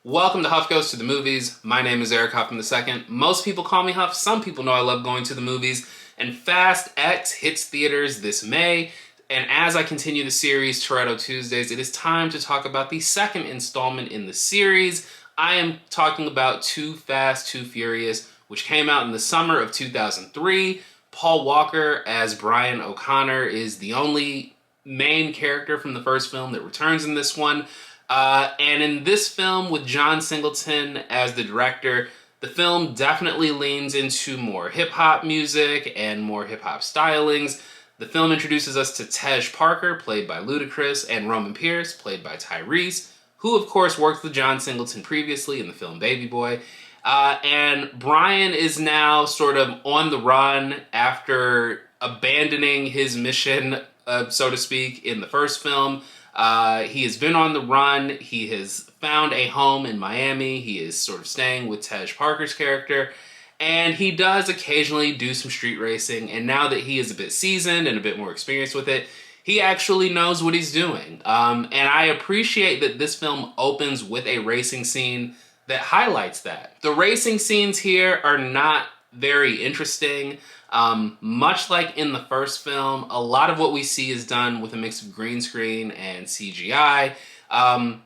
Welcome to Huff Goes to the Movies. My name is Eric Huffman II. Most people call me Huff. Some people know I love going to the movies. And Fast X hits theaters this May. And as I continue the series, Toretto Tuesdays, it is time to talk about the second installment in the series. I am talking about Too Fast, Too Furious, which came out in the summer of 2003. Paul Walker as Brian O'Connor is the only main character from the first film that returns in this one. And in this film, with John Singleton as the director, the film definitely leans into more hip-hop music and more hip-hop stylings. The film introduces us to Tej Parker, played by Ludacris, and Roman Pierce, played by Tyrese, who of course worked with John Singleton previously in the film Baby Boy. And Brian is now sort of on the run after abandoning his mission, so to speak, in the first film. He has been on the run. He has found a home in Miami. He is sort of staying with Tej Parker's character. And he does occasionally do some street racing. And now that he is a bit seasoned and a bit more experienced with it, he actually knows what he's doing. And I appreciate that this film opens with a racing scene that highlights that. The racing scenes here are not very interesting. Much like in the first film, a lot of what we see is done with a mix of green screen and CGI.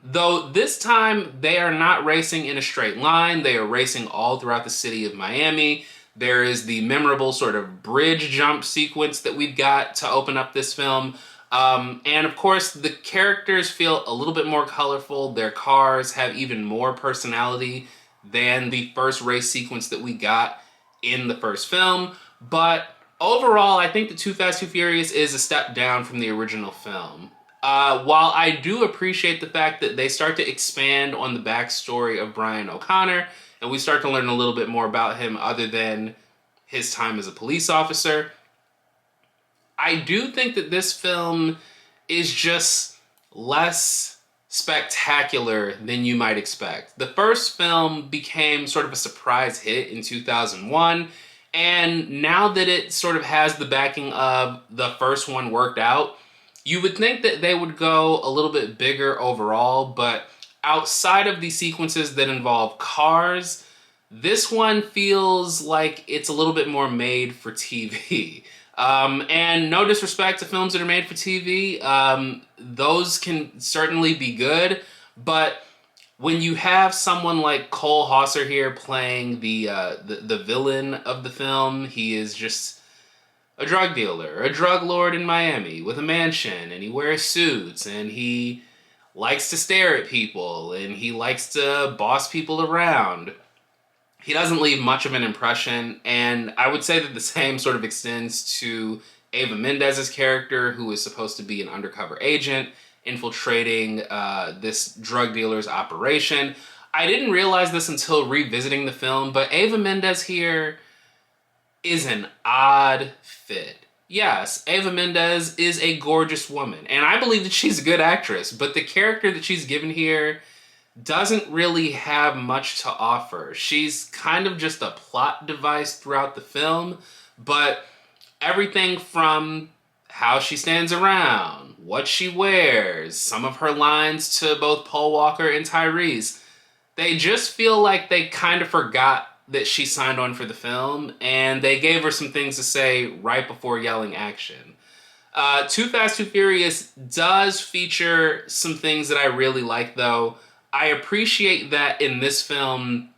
Though this time they are not racing in a straight line, they are racing all throughout the city of Miami. There is the memorable sort of bridge jump sequence that we've got to open up this film. And of course, the characters feel a little bit more colorful. Their cars have even more personality than the first race sequence that we got in the first film. But overall, I think the Too Fast, Too Furious is a step down from the original film. While I do appreciate the fact that they start to expand on the backstory of Brian O'Connor, and we start to learn a little bit more about him other than his time as a police officer, I do think that this film is just less spectacular than you might expect. The first film became sort of a surprise hit in 2001, and now that it sort of has the backing of the first one worked out, you would think that they would go a little bit bigger overall, but outside of the sequences that involve cars, this one feels like it's a little bit more made for TV. And no disrespect to films that are made for TV, those can certainly be good, but when you have someone like Cole Hauser here playing the villain of the film, he is just a drug dealer, a drug lord in Miami with a mansion, and he wears suits, and he likes to stare at people, and he likes to boss people around. He doesn't leave much of an impression, and I would say that the same sort of extends to Eva Mendes' character, who is supposed to be an undercover agent infiltrating this drug dealer's operation. I didn't realize this until revisiting the film, but Eva Mendes here is an odd fit. Yes, Eva Mendes is a gorgeous woman, and I believe that she's a good actress, but the character that she's given here doesn't really have much to offer. She's kind of just a plot device throughout the film, but everything from how she stands around, what she wears, some of her lines to both Paul Walker and Tyrese, they just feel like they kind of forgot that she signed on for the film, and they gave her some things to say right before yelling action. Too Fast, Too Furious does feature some things that I really like, though. I appreciate that in this film,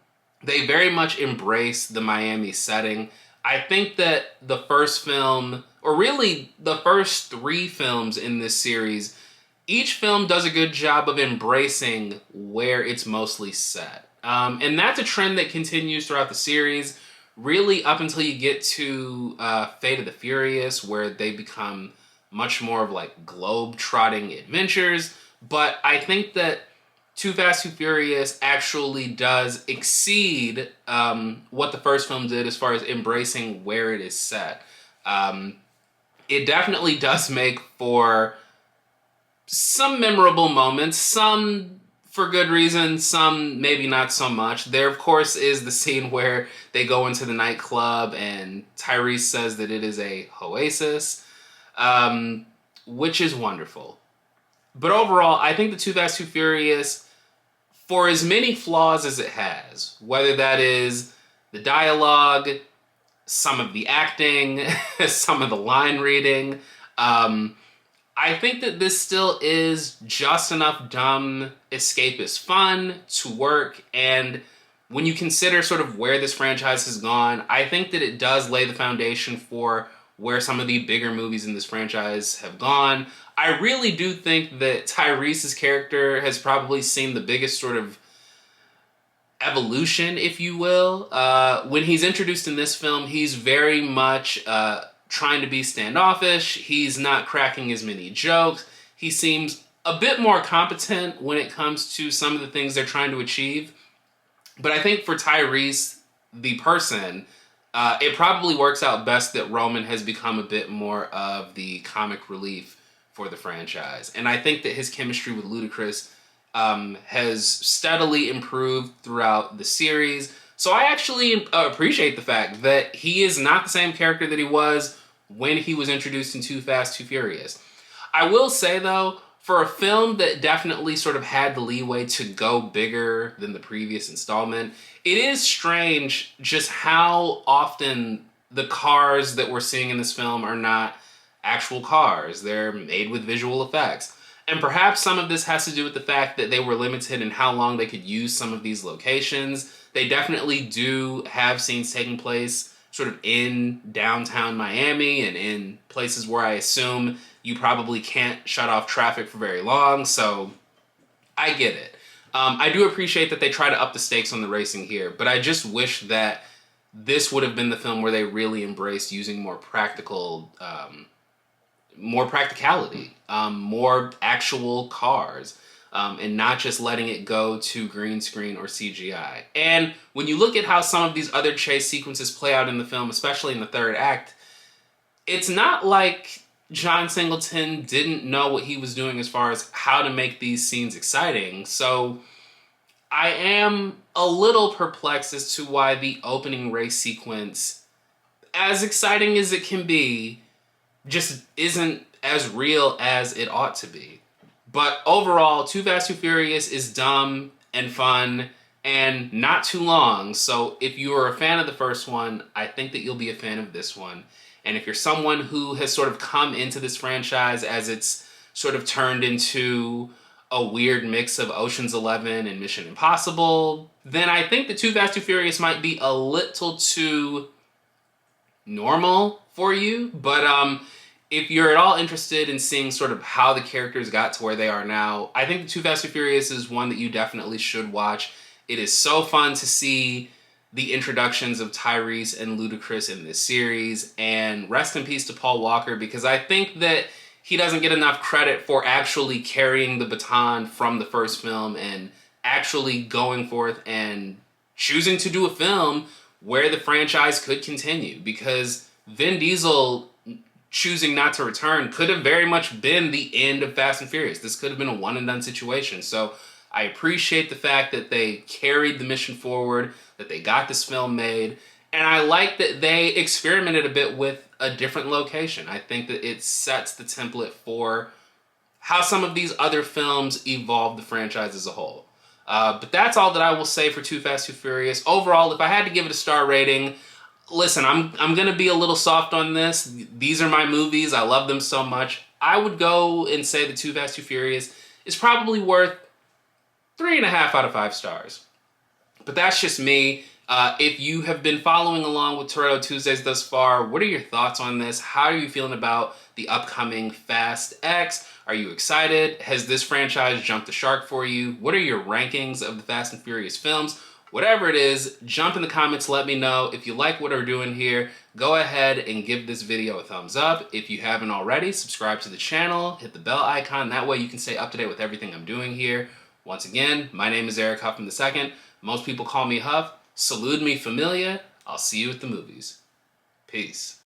they very much embrace the Miami setting. I think that the first film, or really the first three films in this series, each film does a good job of embracing where it's mostly set. And that's a trend that continues throughout the series, really up until you get to Fate of the Furious, where they become much more of like globe-trotting adventures. But I think that Too Fast, Too Furious actually does exceed what the first film did as far as embracing where it is set. It definitely does make for some memorable moments, some for good reason, some maybe not so much. There, of course, is the scene where they go into the nightclub and Tyrese says that it is a oasis, which is wonderful. But overall, I think the Too Fast, Too Furious for as many flaws as it has, whether that is the dialogue, some of the acting, some of the line reading, I think that this still is just enough dumb escapist fun to work. And when you consider sort of where this franchise has gone, I think that it does lay the foundation for where some of the bigger movies in this franchise have gone. I really do think that Tyrese's character has probably seen the biggest sort of evolution, if you will. When he's introduced in this film, he's very much trying to be standoffish. He's not cracking as many jokes. He seems a bit more competent when it comes to some of the things they're trying to achieve. But I think for Tyrese, the person, it probably works out best that Roman has become a bit more of the comic relief for the franchise. And I think that his chemistry with Ludacris has steadily improved throughout the series. So I actually appreciate the fact that he is not the same character that he was when he was introduced in Too Fast, Too Furious. I will say, though, for a film that definitely sort of had the leeway to go bigger than the previous installment, it is strange just how often the cars that we're seeing in this film are not actual cars. They're made with visual effects. And perhaps some of this has to do with the fact that they were limited in how long they could use some of these locations. They definitely do have scenes taking place sort of in downtown Miami and in places where I assume you probably can't shut off traffic for very long, so I get it. I do appreciate that they try to up the stakes on the racing here, but I just wish that this would have been the film where they really embraced using more practicality, more actual cars, and not just letting it go to green screen or CGI. And when you look at how some of these other chase sequences play out in the film, especially in the third act, it's not like John Singleton didn't know what he was doing as far as how to make these scenes exciting. So I am a little perplexed as to why the opening race sequence, as exciting as it can be, just isn't as real as it ought to be. But overall, Too Fast, Too Furious is dumb and fun and not too long. So if you are a fan of the first one, I think that you'll be a fan of this one. And if you're someone who has sort of come into this franchise as it's sort of turned into a weird mix of Ocean's 11 and Mission Impossible, then I think that Too Fast, Too Furious might be a little too normal for you. But if you're at all interested in seeing sort of how the characters got to where they are now, I think Too Fast, Too Furious is one that you definitely should watch. It is so fun to see the introductions of Tyrese and Ludacris in this series, and rest in peace to Paul Walker, because I think that he doesn't get enough credit for actually carrying the baton from the first film and actually going forth and choosing to do a film where the franchise could continue, because Vin Diesel choosing not to return could have very much been the end of Fast and Furious. This could have been a one and done situation. So I appreciate the fact that they carried the mission forward, that they got this film made, and I like that they experimented a bit with a different location. I think that it sets the template for how some of these other films evolve the franchise as a whole. But that's all that I will say for Too Fast, Too Furious. Overall, if I had to give it a star rating, listen, I'm going to be a little soft on this. These are my movies. I love them so much. I would go and say that Too Fast, Too Furious is probably worth 3.5 out of 5 stars. But that's just me. If you have been following along with Toretto Tuesdays thus far, what are your thoughts on this? How are you feeling about the upcoming Fast X? Are you excited? Has this franchise jumped the shark for you? What are your rankings of the Fast and Furious films? Whatever it is, jump in the comments, let me know. If you like what we're doing here, go ahead and give this video a thumbs up. If you haven't already, subscribe to the channel, hit the bell icon. That way you can stay up to date with everything I'm doing here. Once again, my name is Eric Huffman II. Most people call me Huff. Salute me familia. I'll see you at the movies. Peace.